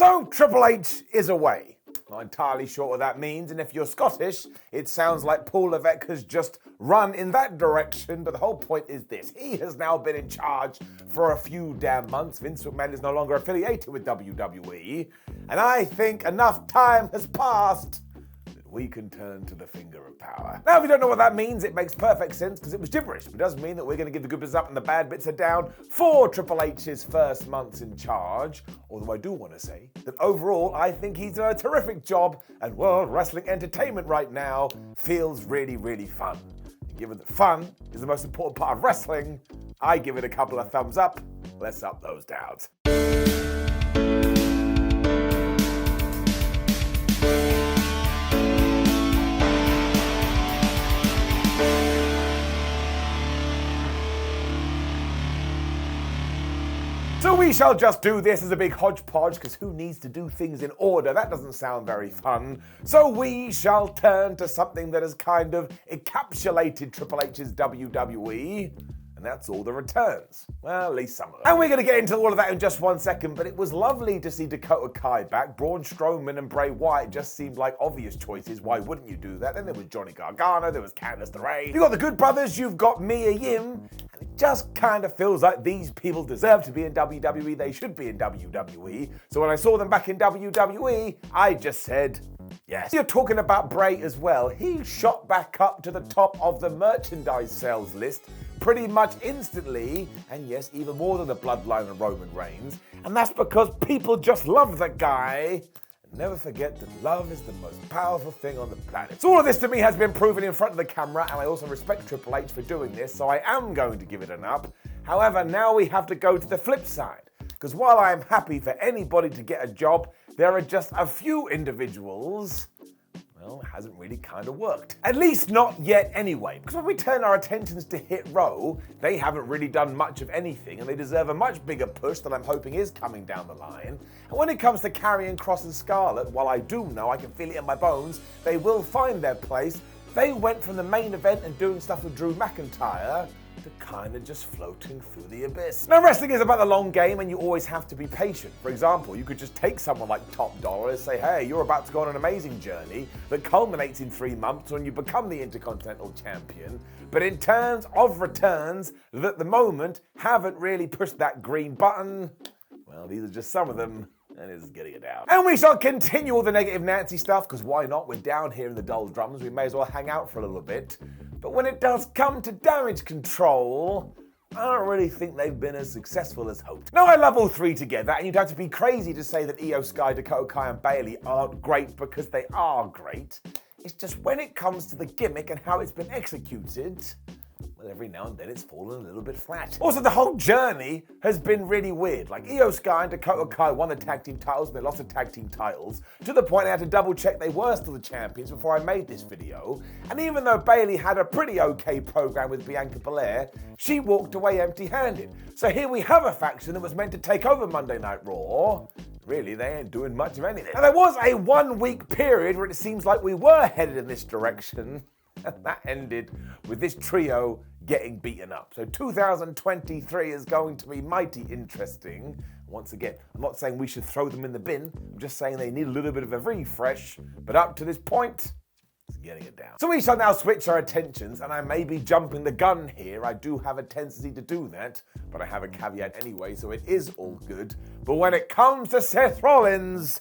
So Triple H is away. Not entirely sure what that means, and if you're Scottish, it sounds like Paul Levesque has just run in that direction, but the whole point is this. He has now been in charge for a few damn months. Vince McMahon is no longer affiliated with WWE, and I think enough time has passed that we can turn to the finger of power. Now, if you don't know what that means, it makes perfect sense because it was gibberish. It does mean that we're going to give the good bits up and the bad bits are down for Triple H's first months in charge. Although I do want to say that overall, I think he's done a terrific job, and World Wrestling Entertainment right now feels really, really fun. And given that fun is the most important part of wrestling, I give it a couple of thumbs up. Let's up those downs. So we shall just do this as a big hodgepodge, because who needs to do things in order? That doesn't sound very fun. So we shall turn to something that has kind of encapsulated Triple H's WWE, and that's all the returns. Well, at least some of them. And we're going to get into all of that in just 1 second, but it was lovely to see Dakota Kai back. Braun Strowman and Bray Wyatt just seemed like obvious choices. Why wouldn't you do that? Then there was Johnny Gargano, there was Candice LeRae. You've got the Good Brothers, you've got Mia Yim. Just kind of feels like these people deserve to be in WWE. They should be in WWE. So when I saw them back in WWE, I just said, yes. You're talking about Bray as well. He shot back up to the top of the merchandise sales list pretty much instantly. And yes, even more than the Bloodline and Roman Reigns. And that's because people just love that guy. Never forget that love is the most powerful thing on the planet. So all of this to me has been proven in front of the camera, and I also respect Triple H for doing this, so I am going to give it an up. However, now we have to go to the flip side, because while I am happy for anybody to get a job, there are just a few individuals, well, it hasn't really kind of worked. At least not yet anyway, because when we turn our attentions to Hit Row, they haven't really done much of anything, and they deserve a much bigger push that I'm hoping is coming down the line. And when it comes to Karrion Kross and Scarlett, while I do know, I can feel it in my bones, they will find their place. They went from the main event and doing stuff with Drew McIntyre to kind of just floating through the abyss. Now, wrestling is about the long game, and you always have to be patient. For example, you could just take someone like Top Dollar and say, hey, you're about to go on an amazing journey that culminates in 3 months when you become the Intercontinental Champion. But in terms of returns that at the moment haven't really pushed that green button, well, these are just some of them. And it's getting it out. And we shall continue all the negative Nancy stuff, because why not? We're down here in the doldrums. We may as well hang out for a little bit. But when it does come to Damage Control, I don't really think they've been as successful as hoped. Now, I love all three together, and you'd have to be crazy to say that Io Sky, Dakota Kai, and Bayley aren't great, because they are great. It's just when it comes to the gimmick and how it's been executed, well, every now and then it's fallen a little bit flat. Also, the whole journey has been really weird. Like, Io Sky and Dakota Kai won the tag team titles, and they lost the tag team titles, to the point I had to double check they were still the champions before I made this video. And even though Bayley had a pretty okay program with Bianca Belair, she walked away empty-handed. So here we have a faction that was meant to take over Monday Night Raw. Really, they ain't doing much of anything. And there was a 1-week period where it seems like we were headed in this direction. And that ended with this trio getting beaten up. So 2023 is going to be mighty interesting. Once again, I'm not saying we should throw them in the bin. I'm just saying they need a little bit of a refresh. But up to this point, it's getting it down. So we shall now switch our attentions, and I may be jumping the gun here. I do have a tendency to do that, but I have a caveat anyway, so it is all good. But when it comes to Seth Rollins,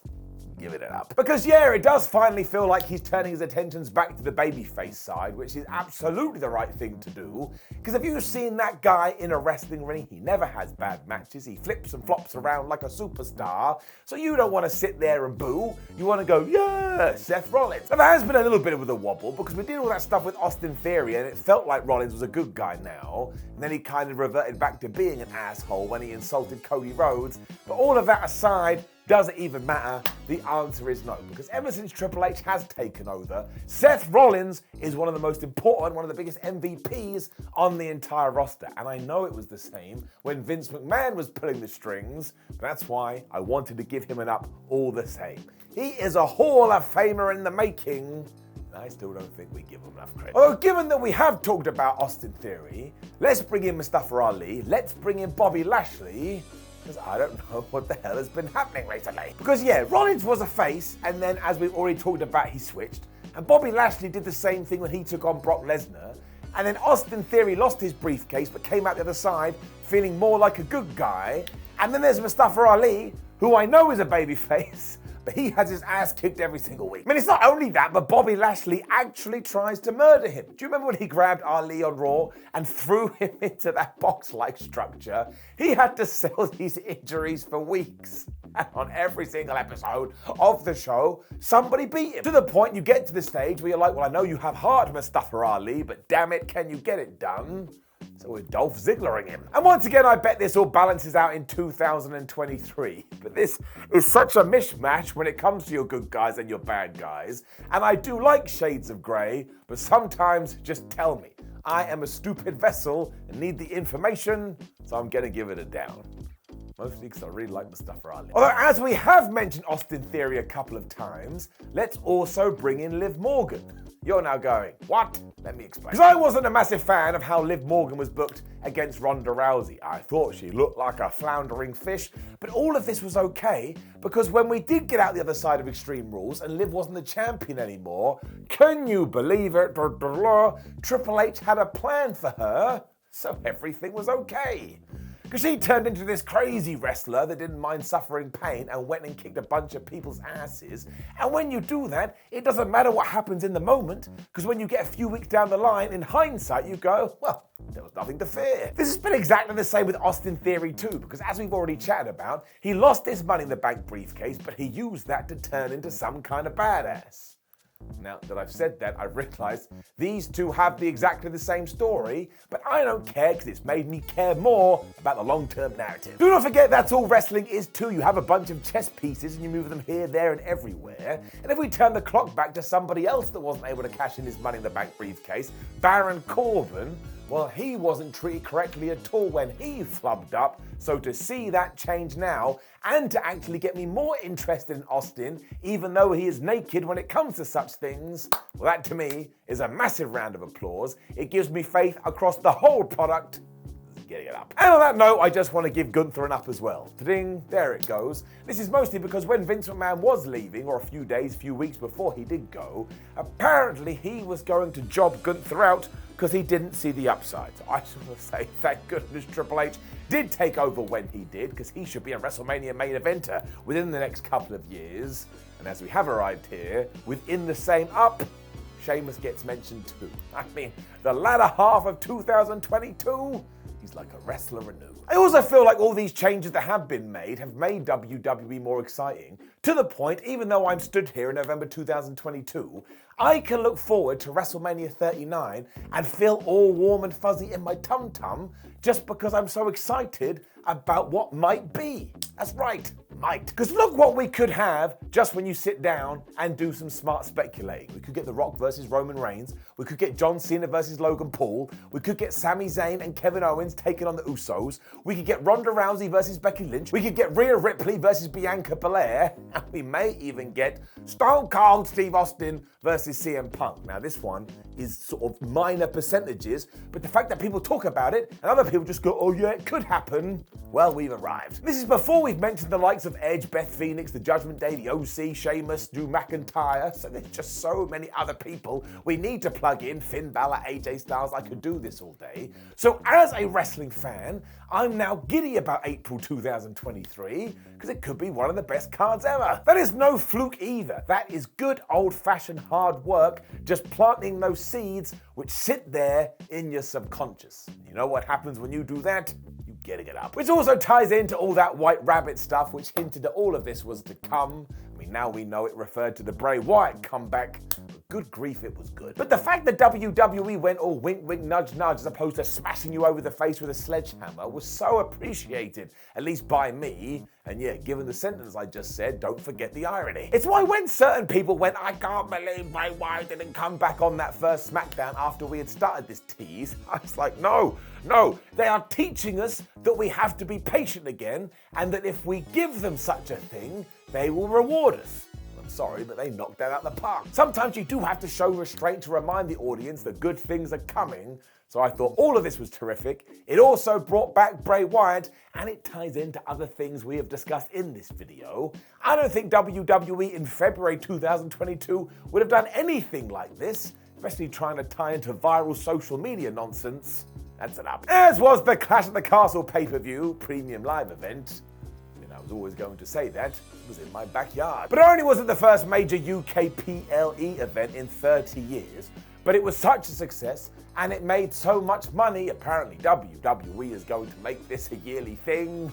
give it up. Because yeah, it does finally feel like he's turning his attentions back to the babyface side, which is absolutely the right thing to do. Because if you've seen that guy in a wrestling ring, he never has bad matches. He flips and flops around like a superstar. So you don't want to sit there and boo. You want to go, yeah, Seth Rollins. Now, there has been a little bit of a wobble because we did all that stuff with Austin Theory, and it felt like Rollins was a good guy now. And then he kind of reverted back to being an asshole when he insulted Cody Rhodes. But all of that aside, does it even matter? The answer is no, because ever since Triple H has taken over, Seth Rollins is one of the most important, one of the biggest MVPs on the entire roster. And I know it was the same when Vince McMahon was pulling the strings, but that's why I wanted to give him an up all the same. He is a Hall of Famer in the making, and I still don't think we give him enough credit. Although, given that we have talked about Austin Theory, let's bring in Mustafa Ali, let's bring in Bobby Lashley, because I don't know what the hell has been happening recently. Because yeah, Rollins was a face, and then as we've already talked about, he switched. And Bobby Lashley did the same thing when he took on Brock Lesnar. And then Austin Theory lost his briefcase, but came out the other side feeling more like a good guy. And then there's Mustafa Ali, who I know is a babyface, but he has his ass kicked every single week. I mean, it's not only that, but Bobby Lashley actually tries to murder him. Do you remember when he grabbed Ali on Raw and threw him into that box-like structure? He had to sell these injuries for weeks. And on every single episode of the show, somebody beat him. To the point you get to the stage where you're like, well, I know you have heart, Mustafa Ali, but damn it, can you get it done? So we're Dolph Ziggling him. And once again, I bet this all balances out in 2023. But this is such a mishmash when it comes to your good guys and your bad guys. And I do like shades of grey, but sometimes just tell me. I am a stupid vessel and need the information, so I'm gonna give it a down. Mostly because I really like Mustafa Ali. Although, as we have mentioned Austin Theory a couple of times, let's also bring in Liv Morgan. You're now going, what? Let me explain. Because I wasn't a massive fan of how Liv Morgan was booked against Ronda Rousey. I thought she looked like a floundering fish, but all of this was okay because when we did get out the other side of Extreme Rules and Liv wasn't the champion anymore, can you believe it? Triple H had a plan for her, so everything was okay. Because she turned into this crazy wrestler that didn't mind suffering pain and went and kicked a bunch of people's asses. And when you do that, it doesn't matter what happens in the moment, because when you get a few weeks down the line, in hindsight, you go, well, there was nothing to fear. This has been exactly the same with Austin Theory too, because as we've already chatted about, he lost his Money in the Bank briefcase, but he used that to turn into some kind of badass. Now that I've said that, I've realized these two have exactly the same story, but I don't care because it's made me care more about the long-term narrative. Do not forget that's all wrestling is too. You have a bunch of chess pieces and you move them here, there, and everywhere. And if we turn the clock back to somebody else that wasn't able to cash in his Money in the Bank briefcase, Baron Corbin, well, he wasn't treated correctly at all when he flubbed up. So to see that change now, and to actually get me more interested in Austin, even though he is naked when it comes to such things, well, that to me is a massive round of applause. It gives me faith across the whole product. Getting it up. And on that note, I just want to give Gunther an up as well. Ta-ding, there it goes. This is mostly because when Vince McMahon was leaving, or a few weeks before he did go, apparently he was going to job Gunther out because he didn't see the upside. So I just want to say thank goodness Triple H did take over when he did, because he should be a WrestleMania main eventer within the next couple of years. And as we have arrived here, within the same up, Sheamus gets mentioned too. I mean, the latter half of 2022, he's like a wrestler anew. I also feel like all these changes that have been made have made WWE more exciting, to the point, even though I'm stood here in November 2022, I can look forward to WrestleMania 39 and feel all warm and fuzzy in my tum-tum just because I'm so excited about what might be. That's right, might. Because look what we could have just when you sit down and do some smart speculating. We could get The Rock versus Roman Reigns. We could get John Cena versus Logan Paul. We could get Sami Zayn and Kevin Owens taking on the Usos. We could get Ronda Rousey versus Becky Lynch. We could get Rhea Ripley versus Bianca Belair. And we may even get Stone Cold Steve Austin versus CM Punk. Now this one is sort of minor percentages, but the fact that people talk about it and other people just go, oh yeah, it could happen, well, we've arrived. This is before we've mentioned the likes of Edge, Beth Phoenix, The Judgment Day, The OC, Sheamus, Drew McIntyre, so there's just so many other people we need to plug in, Finn Balor, AJ Styles. I could do this all day. So as a wrestling fan, I'm now giddy about April 2023, because it could be one of the best cards ever. That is no fluke either. That is good old-fashioned hard work, just planting those seeds which sit there in your subconscious. You know what happens when you do that? You getting it up. Which also ties into all that White Rabbit stuff, which hinted that all of this was to come. I mean, now we know it referred to the Bray Wyatt comeback. Good grief, it was good. But the fact that WWE went all wink, wink, nudge, nudge, as opposed to smashing you over the face with a sledgehammer was so appreciated, at least by me. And yeah, given the sentence I just said, don't forget the irony. It's why when certain people went, I can't believe Bray Wyatt didn't come back on that first SmackDown after we had started this tease, I was like, no, they are teaching us that we have to be patient again, and that if we give them such a thing, they will reward us. sorry, but they knocked that out of the park. Sometimes you do have to show restraint to remind the audience that good things are coming, so I thought all of this was terrific. It also brought back Bray Wyatt, and it ties into other things we have discussed in this video. I don't think WWE in February 2022 would have done anything like this, especially trying to tie into viral social media nonsense. That's it up. As was the Clash at the Castle pay-per-view premium live event. I was always going to say that. It was in my backyard. But it only wasn't the first major UK PLE event in 30 years. But it was such a success, and it made so much money. Apparently WWE is going to make this a yearly thing.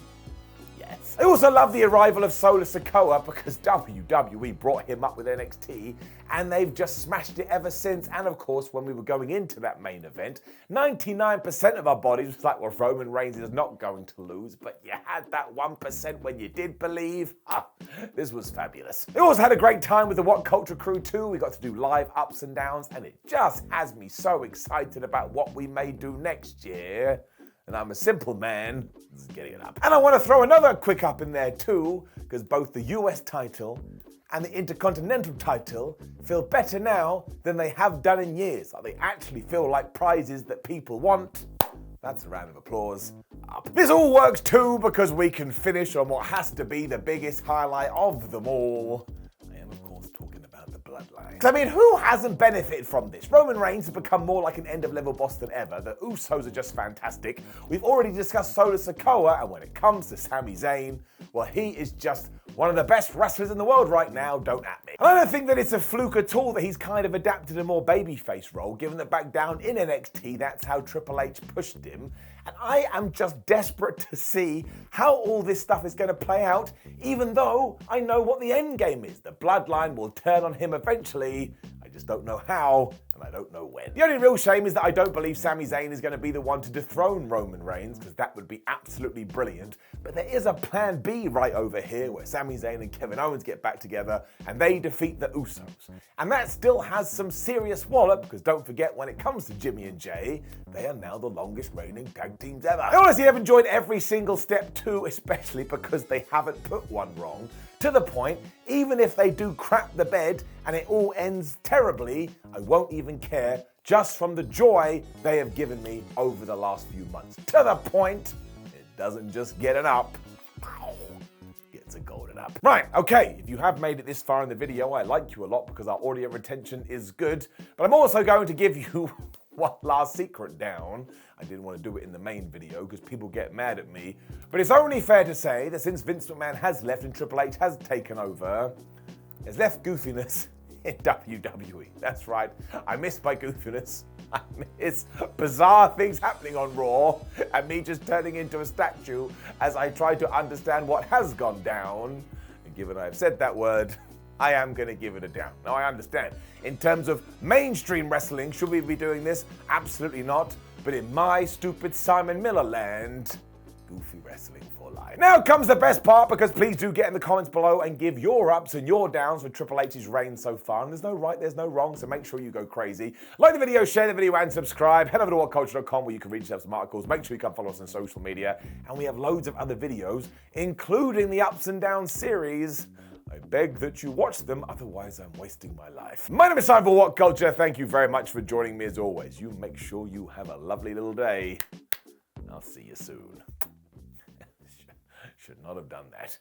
Yes. I also love the arrival of Solo Sikoa because WWE brought him up with NXT and they've just smashed it ever since. And of course, when we were going into that main event, 99% of our bodies was like, well, Roman Reigns is not going to lose, but you had that 1% when you did believe. This was fabulous. We also had a great time with the What Culture crew too. We got to do live ups and downs, and it just has me so excited about what we may do next year. And I'm a simple man, just getting it up. And I want to throw another quick up in there too, because both the US title and the Intercontinental title feel better now than they have done in years. Like they actually feel like prizes that people want. That's a round of applause. Up. This all works too because we can finish on what has to be the biggest highlight of them all. I am, of course, talking about the bloodline. I mean, who hasn't benefited from this? Roman Reigns has become more like an end-of-level boss than ever. The Usos are just fantastic. We've already discussed Solo Sikoa, and when it comes to Sami Zayn, well, he is just one of the best wrestlers in the world right now, don't at me. And I don't think that it's a fluke at all that he's kind of adapted a more babyface role, given that back down in NXT, that's how Triple H pushed him. And I am just desperate to see how all this stuff is going to play out, even though I know what the end game is. The bloodline will turn on him eventually. I just don't know how, and I don't know when. The only real shame is that I don't believe Sami Zayn is going to be the one to dethrone Roman Reigns, because that would be absolutely brilliant. But there is a plan B right over here, where Sami Zayn and Kevin Owens get back together, and they defeat the Usos. And that still has some serious wallop, because don't forget, when it comes to Jimmy and Jay, they are now the longest reigning tag teams ever. I honestly have enjoyed every single step too, especially because they haven't put one wrong. To the point, even if they do crap the bed and it all ends terribly, I won't even care, just from the joy they have given me over the last few months. To the point, it doesn't just get an up, gets a golden up. Right, okay, if you have made it this far in the video, I like you a lot because our audio retention is good, but I'm also going to give you one last secret down. I didn't want to do it in the main video because people get mad at me, but it's only fair to say that since Vince McMahon has left and Triple H has taken over, there's left goofiness in WWE. That's right, I miss my goofiness. I miss bizarre things happening on Raw and me just turning into a statue as I try to understand what has gone down. And given I've said that word, I am going to give it a down. Now, I understand. In terms of mainstream wrestling, should we be doing this? Absolutely not. But in my stupid Simon Miller land, goofy wrestling for life. Now comes the best part, because please do get in the comments below and give your ups and your downs for Triple H's reign so far. And there's no right, there's no wrong, so make sure you go crazy. Like the video, share the video, and subscribe. Head over to whatculture.com where you can read yourself some articles. Make sure you come follow us on social media. And we have loads of other videos, including the Ups and Downs series. I beg that you watch them, otherwise I'm wasting my life. My name is Simon for What Culture. Thank you very much for joining me as always. You make sure you have a lovely little day. I'll see you soon. Should not have done that.